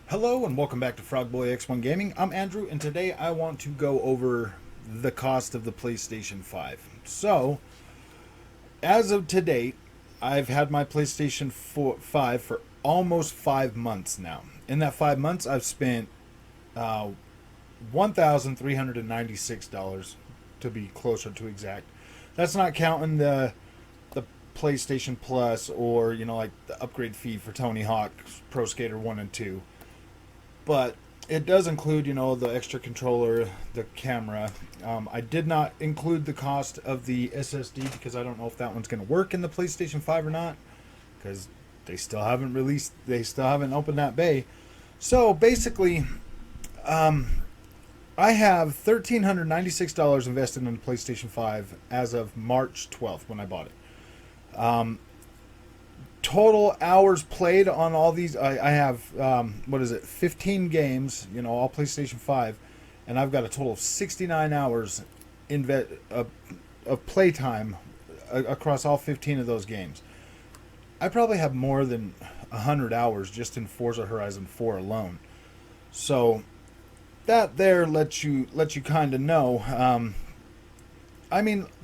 Hello and welcome back to Frogboy X1 Gaming. I'm Andrew, and today I want to go over the cost of the PlayStation 5. So, as of today, I've had my PlayStation 5 for almost 5 months now. In that 5 months, I've spent $1,396 to be closer to exact. That's not counting the PlayStation Plus or like the upgrade fee for Tony Hawk Pro Skater 1 and 2. But it does include, the extra controller, the camera. I did not include the cost of the SSD because I don't know if that one's going to work in the PlayStation 5 or not, because they still haven't opened that bay. So basically, I have $1,396 invested in the PlayStation 5 as of March 12th when I bought it. Total hours played on all these, I have 15 games, all PlayStation 5, and I've got a total of 69 hours of playtime across all 15 of those games. I probably have more than 100 hours just in Forza Horizon 4 alone. So that there lets you kind of know.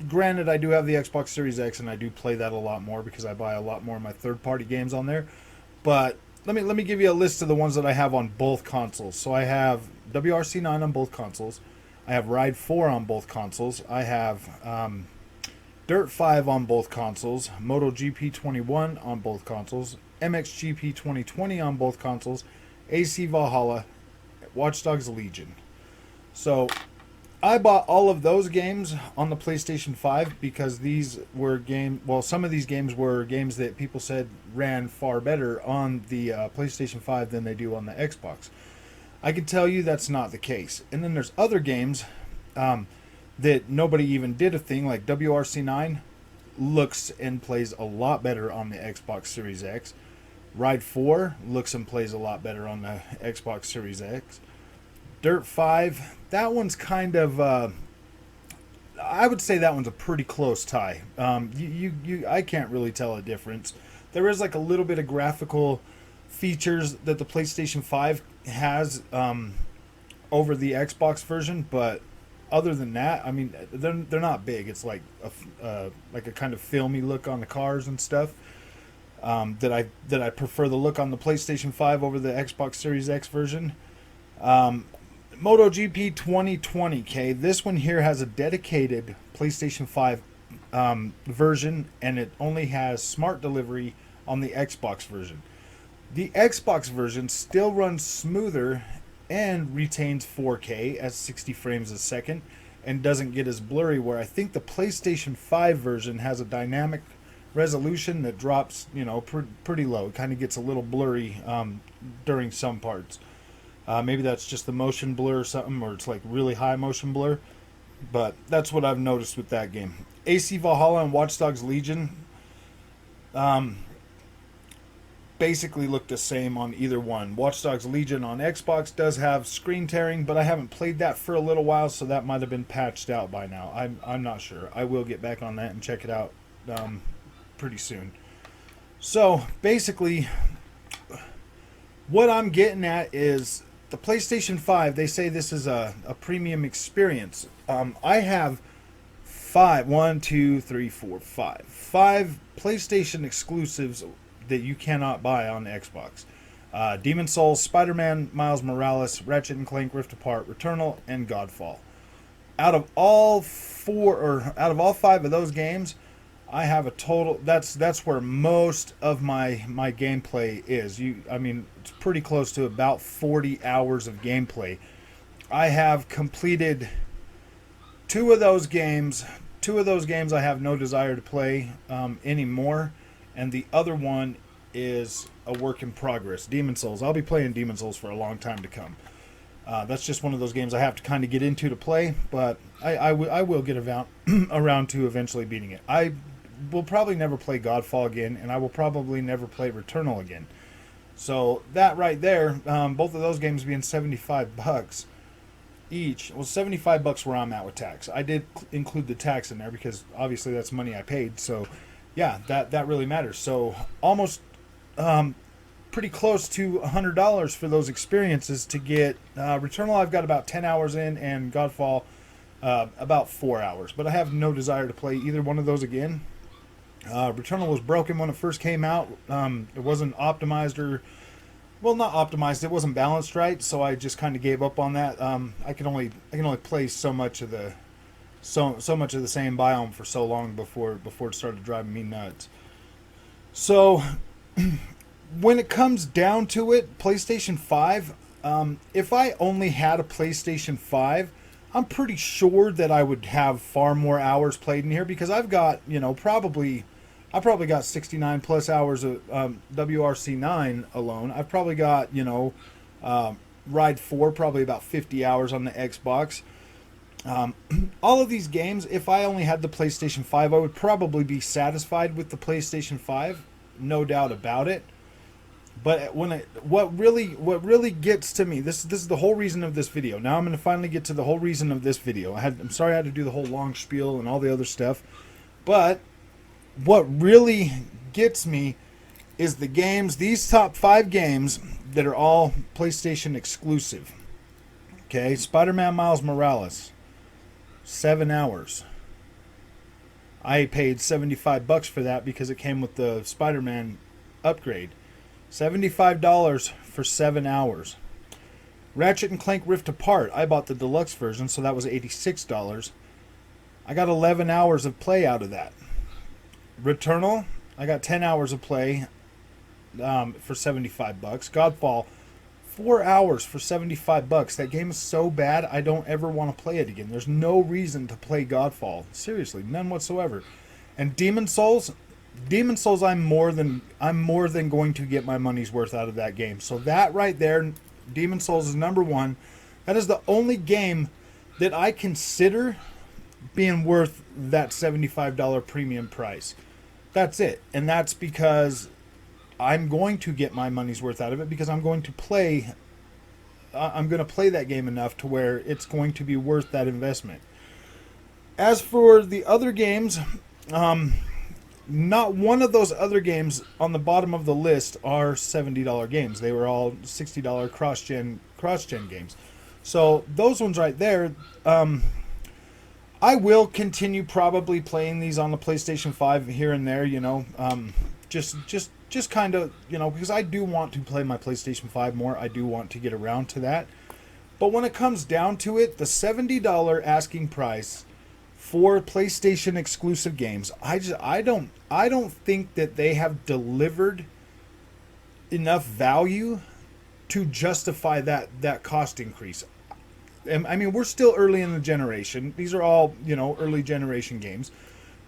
Granted, I do have the Xbox Series X, and I do play that a lot more because I buy a lot more of my third-party games on there. But let me give you a list of the ones that I have on both consoles. So I have WRC9 on both consoles. I have Ride 4 on both consoles. I have Dirt 5 on both consoles. MotoGP 21 on both consoles. MXGP 2020 on both consoles. AC Valhalla. Watch Dogs Legion. So I bought all of those games on the PlayStation 5 because these were some of these games were games that people said ran far better on the PlayStation 5 than they do on the Xbox. I can tell you that's not the case. And then there's other games that nobody even did a thing, like WRC9 looks and plays a lot better on the Xbox Series X. Ride 4 looks and plays a lot better on the Xbox Series X. Dirt 5, that one's kind of, I would say that one's a pretty close tie. I can't really tell a difference. There is like a little bit of graphical features that the PlayStation 5 has over the Xbox version, but other than that, they're not big. It's like a kind of filmy look on the cars and stuff. That I prefer the look on the PlayStation 5 over the Xbox Series X version. MotoGP 2020, okay? This one here has a dedicated PlayStation 5 version, and it only has smart delivery on the Xbox version. The Xbox version still runs smoother and retains 4K at 60 frames a second and doesn't get as blurry, where I think the PlayStation 5 version has a dynamic resolution that drops, pretty low. It kind of gets a little blurry during some parts. Maybe that's just the motion blur or something, or it's like really high motion blur. But that's what I've noticed with that game. AC Valhalla and Watch Dogs Legion basically look the same on either one. Watch Dogs Legion on Xbox does have screen tearing, but I haven't played that for a little while, so that might have been patched out by now. I'm not sure. I will get back on that and check it out pretty soon. So basically, what I'm getting at is the PlayStation 5, they say this is a premium experience. I have five PlayStation exclusives that you cannot buy on the Xbox. Demon's Souls, Spider-Man, Miles Morales, Ratchet & Clank Rift Apart, Returnal, and Godfall. Out of all five of those games, I have a total. That's where most of my gameplay is. It's pretty close to about 40 hours of gameplay. I have completed two of those games. Two of those games I have no desire to play anymore, and the other one is a work in progress. Demon's Souls. I'll be playing Demon's Souls for a long time to come. That's just one of those games I have to kind of get into to play, but I will get around to eventually beating it. I will probably never play Godfall again, and I will probably never play Returnal again. So that right there, both of those games being $75 each. Well, $75 where I'm at with tax. I did include the tax in there because obviously that's money I paid. So yeah, that really matters. So almost pretty close to $100 for those experiences to get Returnal. I've got about 10 hours in, and Godfall about 4 hours. But I have no desire to play either one of those again. Returnal was broken when it first came out. It wasn't optimized, or well, not optimized. It wasn't balanced right, so I just kind of gave up on that. I can only play so much of the much of the same biome for so long before it started driving me nuts. So when it comes down to it, PlayStation 5. If I only had a PlayStation 5, I'm pretty sure that I would have far more hours played in here, because I've got, I probably got 69 plus hours of WRC9 alone. I've probably got, Ride 4, probably about 50 hours on the Xbox. All of these games, if I only had the PlayStation 5, I would probably be satisfied with the PlayStation 5, no doubt about it. But what really gets to me, this is the whole reason of this video. Now I'm going to finally get to the whole reason of this video. I'm sorry I had to do the whole long spiel and all the other stuff, but what really gets me is the games, these top 5 games that are all PlayStation exclusive. Okay, Spider-Man Miles Morales, 7 hours. I paid $75 for that because it came with the Spider-Man upgrade. $75 for 7 hours. Ratchet and Clank Rift Apart, I bought the deluxe version, so that was $86. I got 11 hours of play out of that. Returnal, I got 10 hours of play for $75. Godfall, 4 hours for $75. That game is so bad, I don't ever want to play it again. There's no reason to play Godfall. Seriously, none whatsoever. And Demon Souls, I'm more than going to get my money's worth out of that game. So that right there, Demon Souls is number 1. That is the only game that I consider being worth that $75 premium price. That's it. And that's because I'm going to get my money's worth out of it, because I'm going to play that game enough to where it's going to be worth that investment. As for the other games, not one of those other games on the bottom of the list are $70 games. They were all $60 cross-gen games. So those ones right there, I will continue probably playing these on the PlayStation 5 here and there, just kind of, because I do want to play my PlayStation 5 more. I do want to get around to that. But when it comes down to it, the $70 asking price for PlayStation exclusive games, I don't think that they have delivered enough value to justify that cost increase. I mean, we're still early in the generation. These are all, early generation games.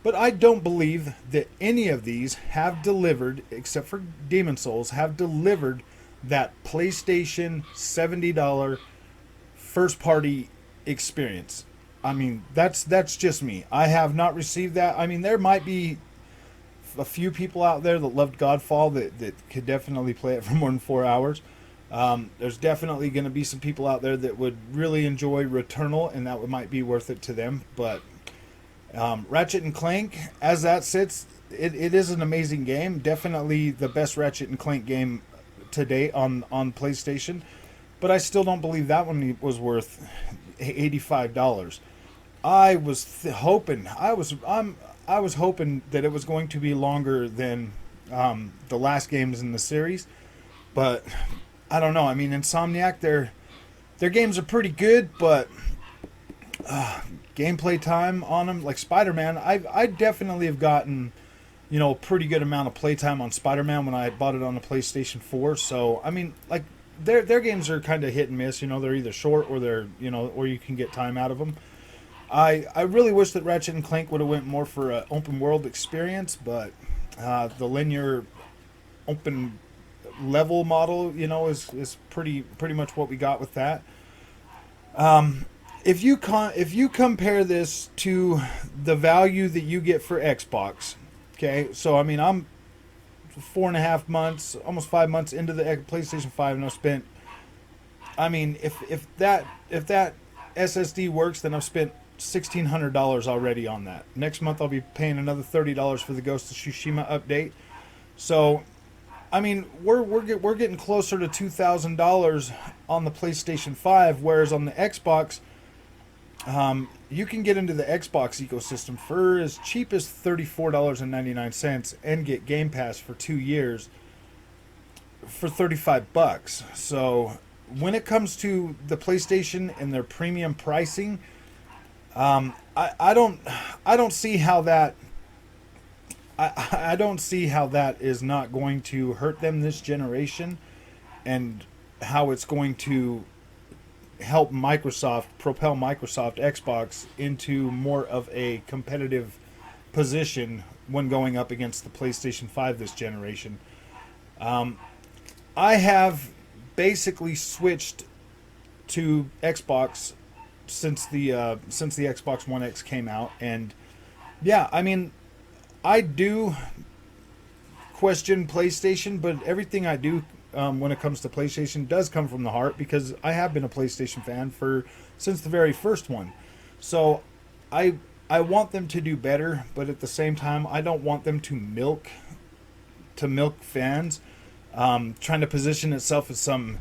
But I don't believe that any of these have delivered, except for Demon Souls, have delivered that PlayStation $70 first party experience. I mean, that's just me. I have not received that. I mean, there might be a few people out there that loved Godfall that could definitely play it for more than 4 hours. There's definitely going to be some people out there that would really enjoy Returnal, and that might be worth it to them. But Ratchet and Clank, as that sits, it is an amazing game. Definitely the best Ratchet and Clank game to date on PlayStation. But I still don't believe that one was worth $85. I was hoping that it was going to be longer than the last games in the series, but I don't know. I mean, Insomniac, their games are pretty good, but gameplay time on them, like Spider-Man, I definitely have gotten a pretty good amount of playtime on Spider-Man when I bought it on the PlayStation 4. So I mean, like their games are kind of hit and miss. They're either short or they're or you can get time out of them. I really wish that Ratchet and Clank would have went more for an open world experience, but the linear open level model, is pretty much what we got with that. If you compare this to the value that you get for Xbox, okay, so I mean I'm 4.5 months, almost 5 months into the PlayStation 5, and I've spent. I mean, if that SSD works, then I've spent $1,600 already on that. Next month I'll be paying another $30 for the Ghost of Tsushima update. So, I mean, we're getting closer to $2,000 on the PlayStation 5, whereas on the Xbox, you can get into the Xbox ecosystem for as cheap as $34.99 and get Game Pass for 2 years for $35. So when it comes to the PlayStation and their premium pricing, I don't see how that I don't see how that is not going to hurt them this generation, and how it's going to help propel Microsoft Xbox into more of a competitive position when going up against the PlayStation 5 this generation. I have basically switched to Xbox since the Xbox One X came out, and yeah, I mean, I do question PlayStation, but everything I do when it comes to PlayStation does come from the heart, because I have been a PlayStation fan since the very first one. So I want them to do better, but at the same time, I don't want them to milk fans, trying to position itself as some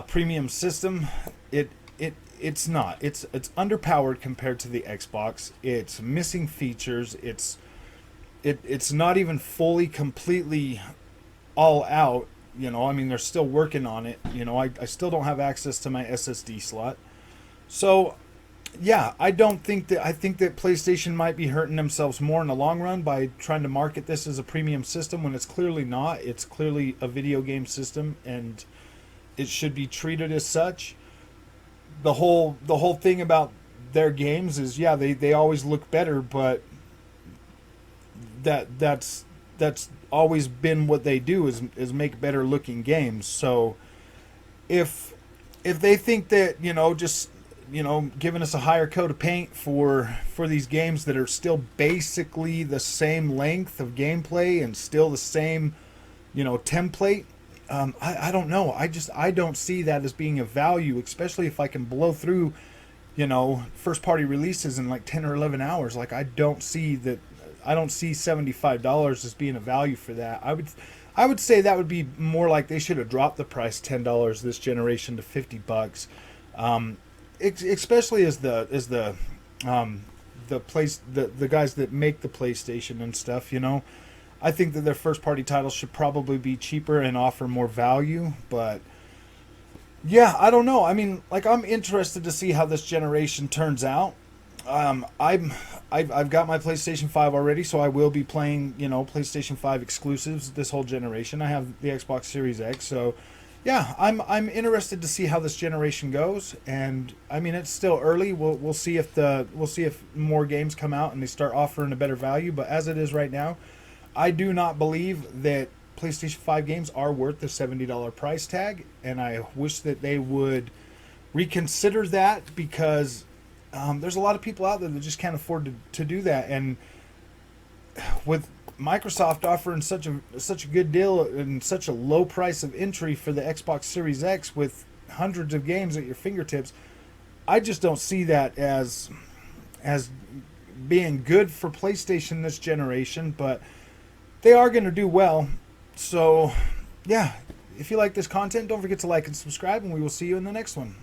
premium system. It's not. It's underpowered compared to the Xbox. It's missing features. It's not even fully, completely all out. You know, I mean, they're still working on it. You know, I still don't have access to my SSD slot. So, yeah, I think that PlayStation might be hurting themselves more in the long run by trying to market this as a premium system when it's clearly not. It's clearly a video game system, and it should be treated as such. The whole thing about their games is, yeah, they always look better, but that's always been what they do, is make better looking games. So if they think that, you know, just, you know, giving us a higher coat of paint for these games that are still basically the same length of gameplay and still the same, you know, template, I don't know. I don't see that as being of value, especially if I can blow through, you know, first party releases in like 10 or 11 hours. Like, I don't see $75 as being a value for that. I would say that would be more like they should have dropped the price $10 this generation to $50. Especially as the guys that make the PlayStation and stuff, you know. I think that their first party titles should probably be cheaper and offer more value, but yeah, I don't know. I mean, like, I'm interested to see how this generation turns out. I've got my PlayStation 5 already, so I will be playing, you know, PlayStation 5 exclusives this whole generation. I have the Xbox Series X, so yeah, I'm interested to see how this generation goes. And I mean, it's still early. We'll see if more games come out and they start offering a better value. But as it is right now, I do not believe that PlayStation 5 games are worth the $70 price tag, and I wish that they would reconsider that, because there's a lot of people out there that just can't afford to do that. And with Microsoft offering such a good deal and such a low price of entry for the Xbox Series X with hundreds of games at your fingertips, I just don't see that as being good for PlayStation this generation. But they are going to do well. So, yeah, if you like this content, don't forget to like and subscribe, and we will see you in the next one.